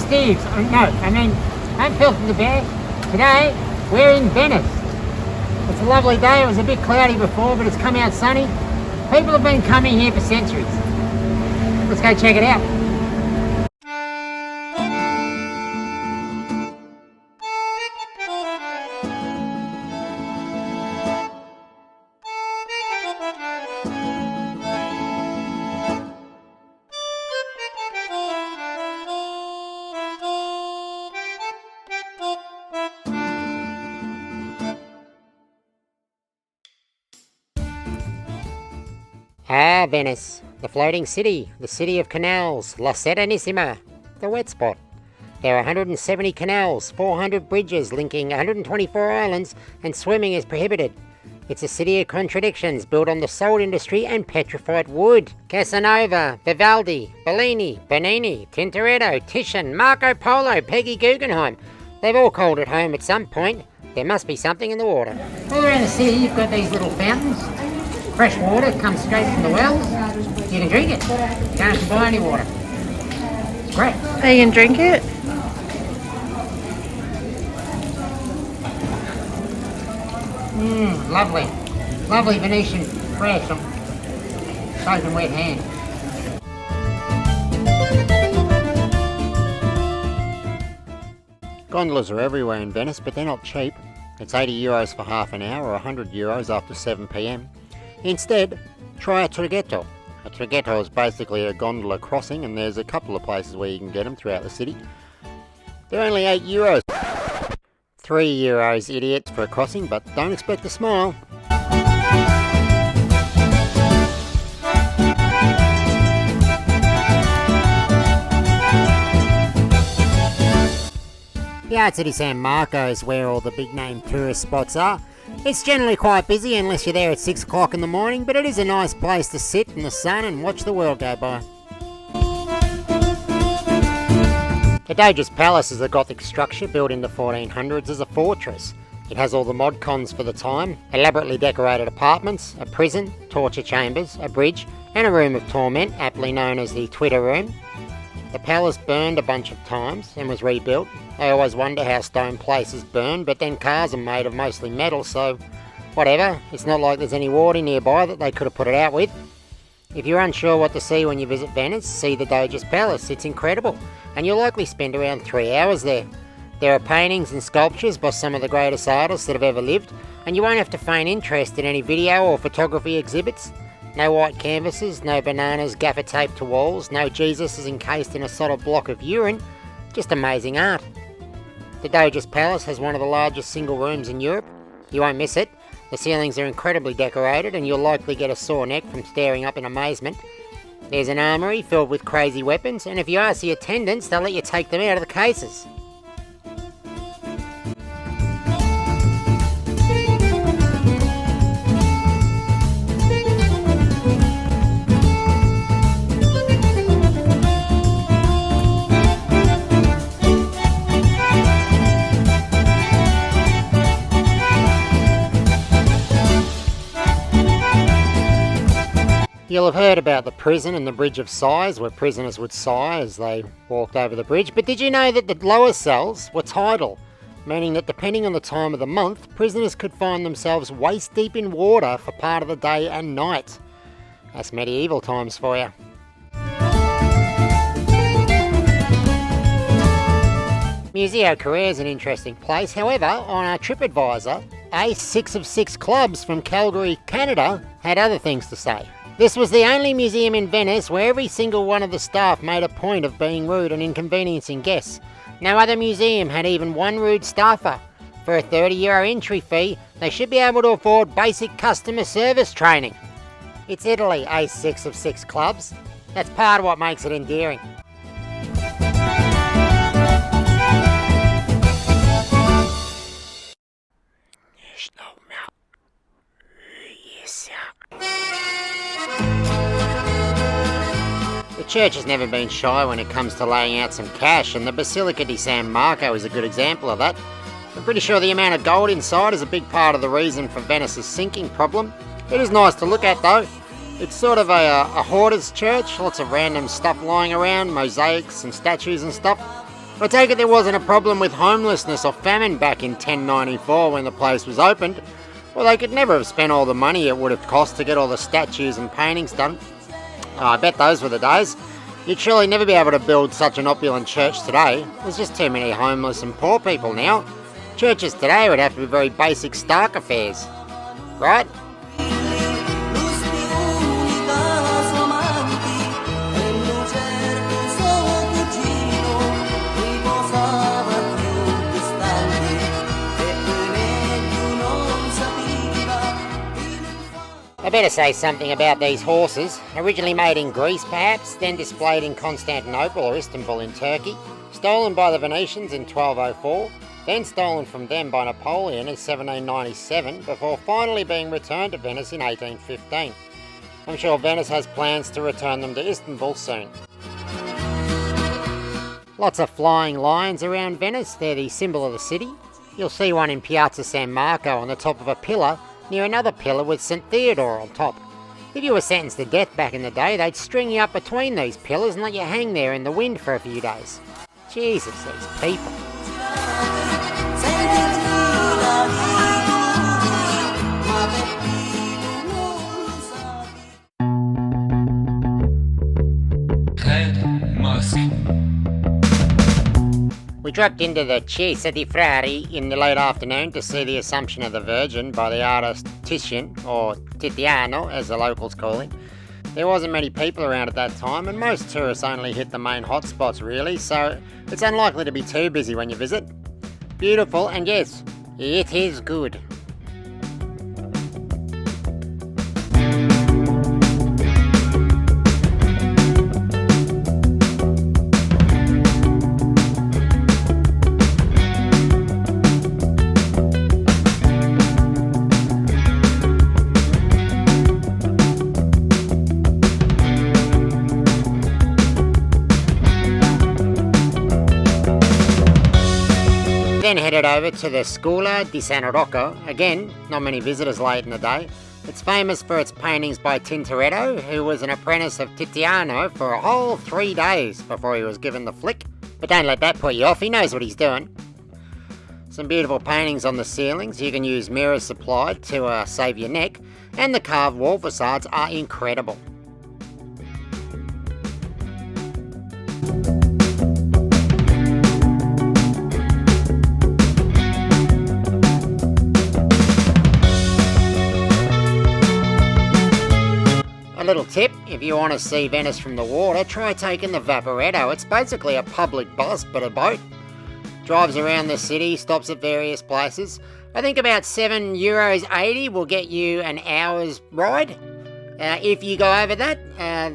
Steve's. I'm Filthy the Bear. Today, we're in Venice. It's a lovely day. It was a bit cloudy before, but it's come out sunny. People have been coming here for centuries. Let's go check it out. Ah, Venice, the floating city, the city of canals, La Serenissima, the wet spot. There are 170 canals, 400 bridges linking 124 islands, and swimming is prohibited. It's a city of contradictions built on the salt industry and petrified wood. Casanova, Vivaldi, Bellini, Bernini, Tintoretto, Titian, Marco Polo, Peggy Guggenheim. They've all called it home at some point. There must be something in the water. All around the city you've got these little fountains. Fresh water comes straight from the wells. You can drink it. You don't have to buy any water. It's great. Oh, you can drink it? Lovely. Lovely Venetian fresh. I'm soaking wet hand. Gondolas are everywhere in Venice, but they're not cheap. It's €80 for half an hour or €100 after 7 p.m. Instead, try a traghetto. A traghetto is basically a gondola crossing, and there's a couple of places where you can get them throughout the city. They're only €8. €3, idiots, for a crossing, but don't expect a smile. The Art City San Marco is where all the big name tourist spots are. It's generally quite busy unless you're there at 6 o'clock in the morning, but it is a nice place to sit in the sun and watch the world go by. The Doge's Palace is a Gothic structure built in the 1400s as a fortress. It has all the mod cons for the time, elaborately decorated apartments, a prison, torture chambers, a bridge, and a room of torment, aptly known as the Twitter room. The palace burned a bunch of times and was rebuilt. I always wonder how stone places burn, but then cars are made of mostly metal, so whatever. It's not like there's any water nearby that they could have put it out with. If you're unsure what to see when you visit Venice, see the Doge's Palace. It's incredible, and you'll likely spend around 3 hours there. There are paintings and sculptures by some of the greatest artists that have ever lived, and you won't have to feign interest in any video or photography exhibits. No white canvases, no bananas gaffer taped to walls, no Jesus is encased in a solid block of urine. Just amazing art. The Doge's Palace has one of the largest single rooms in Europe. You won't miss it. The ceilings are incredibly decorated, and you'll likely get a sore neck from staring up in amazement. There's an armoury filled with crazy weapons, and if you ask the attendants, they'll let you take them out of the cases. You'll have heard about the prison and the Bridge of Sighs, where prisoners would sigh as they walked over the bridge, but did you know that the lower cells were tidal, meaning that depending on the time of the month, prisoners could find themselves waist deep in water for part of the day and night? That's medieval times for you. Museo Korea is an interesting place. However, on our TripAdvisor, a 6 of 6 clubs from Calgary, Canada, had other things to say. This was the only museum in Venice where every single one of the staff made a point of being rude and inconveniencing guests. No other museum had even one rude staffer. For a €30 entry fee, they should be able to afford basic customer service training. It's Italy, a 6 of 6 clubs. That's part of what makes it endearing. The church has never been shy when it comes to laying out some cash, and the Basilica di San Marco is a good example of that. I'm pretty sure the amount of gold inside is a big part of the reason for Venice's sinking problem. It is nice to look at though. It's sort of a hoarder's church, lots of random stuff lying around, mosaics and statues and stuff. I take it there wasn't a problem with homelessness or famine back in 1094 when the place was opened. Well, they could never have spent all the money it would have cost to get all the statues and paintings done. Oh, I bet those were the days. You'd surely never be able to build such an opulent church today. There's just too many homeless and poor people now. Churches today would have to be very basic Stark affairs. Right? I better say something about these horses. Originally made in Greece perhaps, then displayed in Constantinople or Istanbul in Turkey, stolen by the Venetians in 1204, then stolen from them by Napoleon in 1797, before finally being returned to Venice in 1815. I'm sure Venice has plans to return them to Istanbul soon. Lots of flying lions around Venice. They're the symbol of the city. You'll see one in Piazza San Marco on the top of a pillar, near another pillar with St. Theodore on top. If you were sentenced to death back in the day, they'd string you up between these pillars and let you hang there in the wind for a few days. Jesus, these people. We dropped into the Chiesa di Frari in the late afternoon to see the Assumption of the Virgin by the artist Titian, or Titiano as the locals call him. There wasn't many people around at that time, and most tourists only hit the main hotspots really, so it's unlikely to be too busy when you visit. Beautiful, and yes, it is good. Then headed over to the Scuola di San Rocco. Again, not many visitors late in the day. It's famous for its paintings by Tintoretto, who was an apprentice of Tiziano for a whole 3 days before he was given the flick. But don't let that put you off, he knows what he's doing. Some beautiful paintings on the ceilings. You can use mirrors supplied to save your neck, and the carved wall facades are incredible. A little tip, if you want to see Venice from the water, try taking the Vaporetto. It's basically a public bus, but a boat. Drives around the city, stops at various places. I think about €7.80 will get you an hour's ride. If you go over that,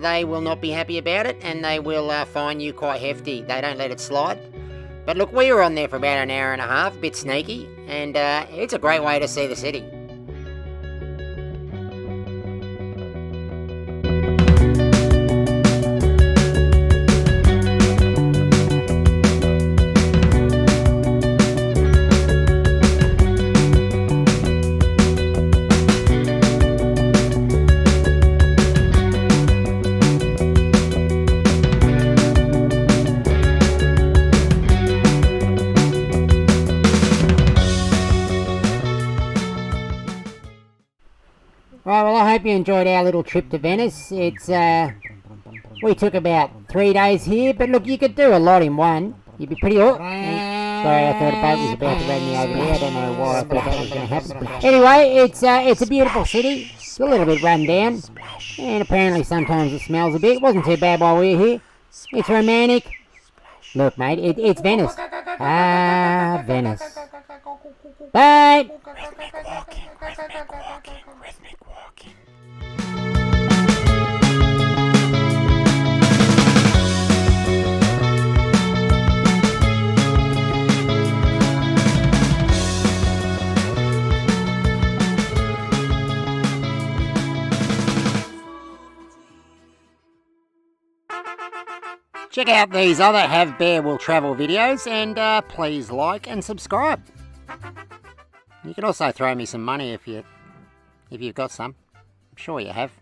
they will not be happy about it, and they will fine you quite hefty. They don't let it slide. But look, we were on there for about an hour and a half, a bit sneaky, and it's a great way to see the city. Right, well, I hope you enjoyed our little trip to Venice. We took about 3 days here, but look, you could do a lot in one. You'd be pretty... Sorry, I thought a boat was about to run me over there. I don't know why I thought that was going to happen. Anyway, it's a beautiful city. It's a little bit run down, and apparently sometimes it smells a bit. It wasn't too bad while we were here. It's romantic. Look, mate, it's Venice. Ah, Venice. Bye! Rhythmic walking. Check out these other Have Bear Will Travel videos, and please like and subscribe. You can also throw me some money if you've got some. I'm sure you have.